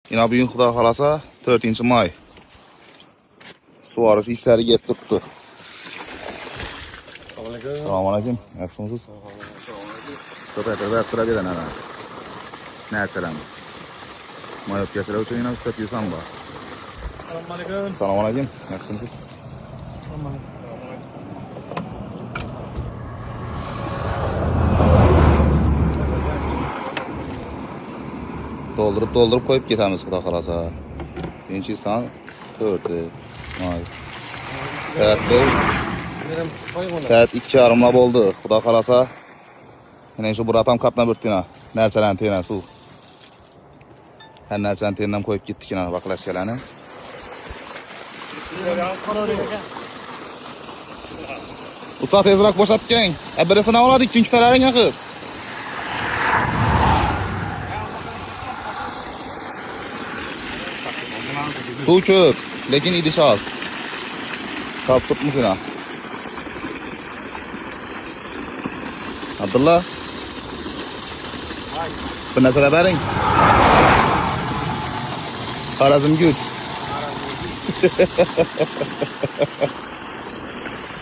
Yine bugün Xudo xolasa 4-may. Suvarış işləri get tutdu. Assalomu alaykum. Yaxshimisiz? Köpəklər tura gedən ana. Nəçələm. Mayot keçirə üçün yine üstə yusan var. Assalomu alaykum. Yaxshimisiz? Doldurup koyup getamiz Xudo xolasa. Birinci insan 4-may. Saat 2:30 oldu. Xudo xolasa. Yine şu burapam kapına bürtdüyna. Nərçələn teyinə su. Hər nərçələn teyindən koyup gitdik yine baklaşkeləni. Usta tezrak boşaltken. Birisini avladı, ikinci tərərin yakıb. Su köp, lekin idiş az. Kap tutmuş yine. Abdullah. Bu ne kadar verin? Karazım güç.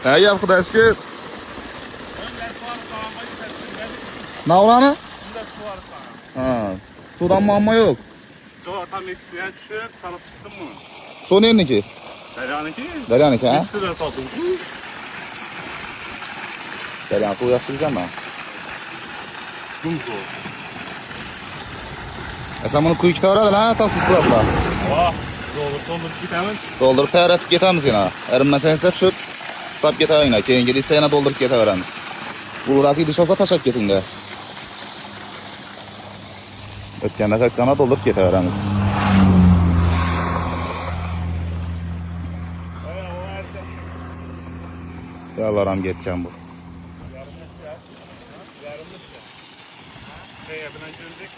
Ne yap Xudo şükür. Ne olanı? Ha, sudan muamma yok. Tam içliğe düşüp salıp çıktım mı? Su neyinki? Deryaniki ha? İçti de saldım. Deryan su yaxşılayacağım ben. Kum su. Sen bunu kuyu kitara da lan, taksız kılatla. Vah, doldurup gidemiz. Doldurup təyərətib getəmiz yine. Ərinməsənizdə düşüb, sap getə yine. Keyin gediksə yine doldurup getə verəmiz. Burası idiş olsa taşak getin de. Ötkəndə kakkana doldurup getə verəmiz. Yalaram getkən bu. Yarım işte. Şey yapına gördük.